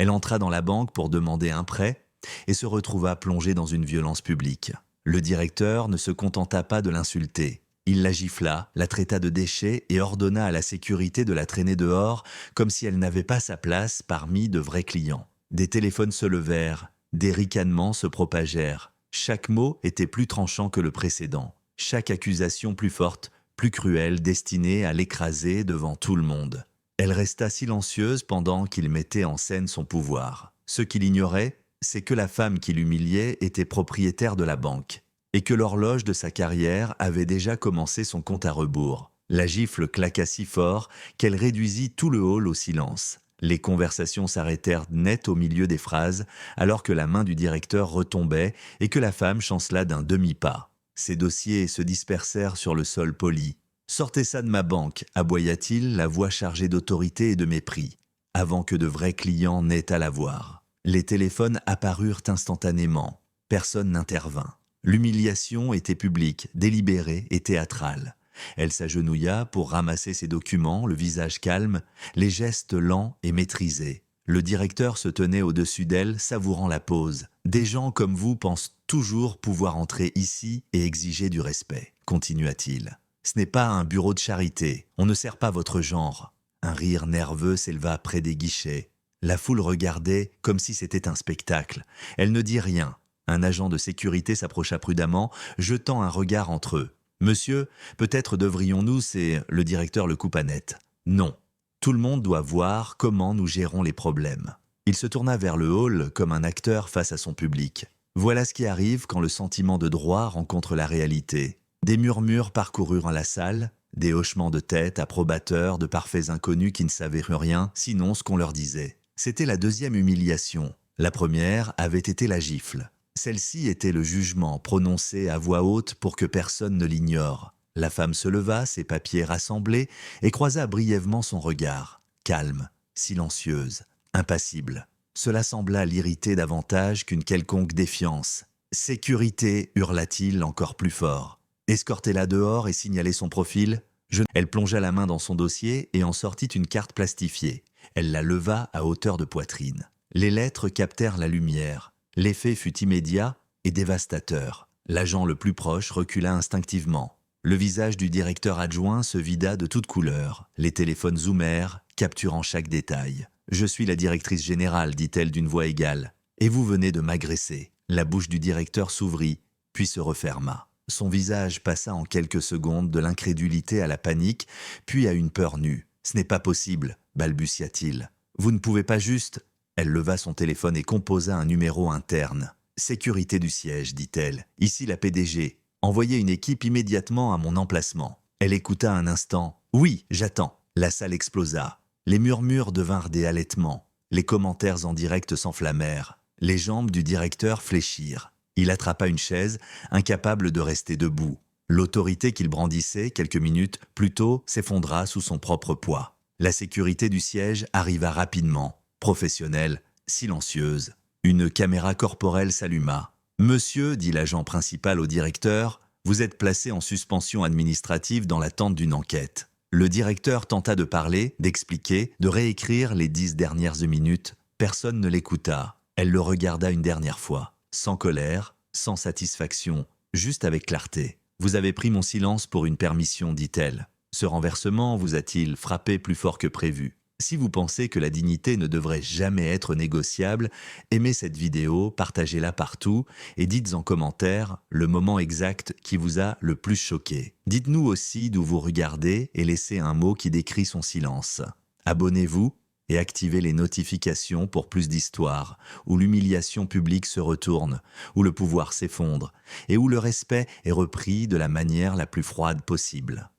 Elle entra dans la banque pour demander un prêt et se retrouva plongée dans une violence publique. Le directeur ne se contenta pas de l'insulter. Il la gifla, la traita de déchet et ordonna à la sécurité de la traîner dehors comme si elle n'avait pas sa place parmi de vrais clients. Des téléphones se levèrent, des ricanements se propagèrent. Chaque mot était plus tranchant que le précédent. Chaque accusation plus forte, plus cruelle, destinée à l'écraser devant tout le monde. Elle resta silencieuse pendant qu'il mettait en scène son pouvoir. Ce qu'il ignorait, c'est que la femme qui l'humiliait était propriétaire de la banque et que l'horloge de sa carrière avait déjà commencé son compte à rebours. La gifle claqua si fort qu'elle réduisit tout le hall au silence. Les conversations s'arrêtèrent net au milieu des phrases alors que la main du directeur retombait et que la femme chancela d'un demi-pas. Ses dossiers se dispersèrent sur le sol poli. « Sortez ça de ma banque », aboya-t-il, la voix chargée d'autorité et de mépris, avant que de vrais clients n'aient à la voir. Les téléphones apparurent instantanément. Personne n'intervint. L'humiliation était publique, délibérée et théâtrale. Elle s'agenouilla pour ramasser ses documents, le visage calme, les gestes lents et maîtrisés. Le directeur se tenait au-dessus d'elle, savourant la pause. « Des gens comme vous pensent toujours pouvoir entrer ici et exiger du respect », continua-t-il. « Ce n'est pas un bureau de charité, on ne sert pas votre genre. » Un rire nerveux s'éleva près des guichets. La foule regardait comme si c'était un spectacle. Elle ne dit rien. Un agent de sécurité s'approcha prudemment, jetant un regard entre eux. « Monsieur, peut-être devrions-nous, c'est… » Le directeur le coupa net. « Non. Tout le monde doit voir comment nous gérons les problèmes. » Il se tourna vers le hall comme un acteur face à son public. Voilà ce qui arrive quand le sentiment de droit rencontre la réalité. Des murmures parcoururent la salle, des hochements de tête approbateurs de parfaits inconnus qui ne savaient rien, sinon ce qu'on leur disait. C'était la deuxième humiliation. La première avait été la gifle. Celle-ci était le jugement prononcé à voix haute pour que personne ne l'ignore. La femme se leva, ses papiers rassemblés, et croisa brièvement son regard. Calme, silencieuse, impassible. Cela sembla l'irriter davantage qu'une quelconque défiance. « Sécurité » hurla-t-il encore plus fort. « Escortez-la dehors et signalez son profil. » Elle plongea la main dans son dossier et en sortit une carte plastifiée. Elle la leva à hauteur de poitrine. Les lettres captèrent la lumière. L'effet fut immédiat et dévastateur. L'agent le plus proche recula instinctivement. Le visage du directeur adjoint se vida de toutes couleurs. Les téléphones zoomèrent, capturant chaque détail. « Je suis la directrice générale, dit-elle d'une voix égale. Et vous venez de m'agresser. » La bouche du directeur s'ouvrit, puis se referma. Son visage passa en quelques secondes de l'incrédulité à la panique, puis à une peur nue. « Ce n'est pas possible, » balbutia-t-il. « Vous ne pouvez pas juste… » Elle leva son téléphone et composa un numéro interne. « Sécurité du siège, dit-elle. Ici la PDG. Envoyez une équipe immédiatement à mon emplacement. » Elle écouta un instant. « Oui, j'attends. » La salle explosa. Les murmures devinrent des halètements. Les commentaires en direct s'enflammèrent. Les jambes du directeur fléchirent. Il attrapa une chaise, incapable de rester debout. L'autorité qu'il brandissait quelques minutes plus tôt s'effondra sous son propre poids. La sécurité du siège arriva rapidement, professionnelle, silencieuse. Une caméra corporelle s'alluma. « Monsieur, dit l'agent principal au directeur, vous êtes placé en suspension administrative dans l'attente d'une enquête. » Le directeur tenta de parler, d'expliquer, de réécrire les 10 dernières minutes. Personne ne l'écouta. Elle le regarda une dernière fois, sans colère, sans satisfaction, juste avec clarté. « Vous avez pris mon silence pour une permission, dit-elle. Ce renversement vous a-t-il frappé plus fort que prévu? Si vous pensez que la dignité ne devrait jamais être négociable, aimez cette vidéo, partagez-la partout et dites en commentaire le moment exact qui vous a le plus choqué. Dites-nous aussi d'où vous regardez et laissez un mot qui décrit son silence. Abonnez-vous et activez les notifications pour plus d'histoires, où l'humiliation publique se retourne, où le pouvoir s'effondre et où le respect est repris de la manière la plus froide possible.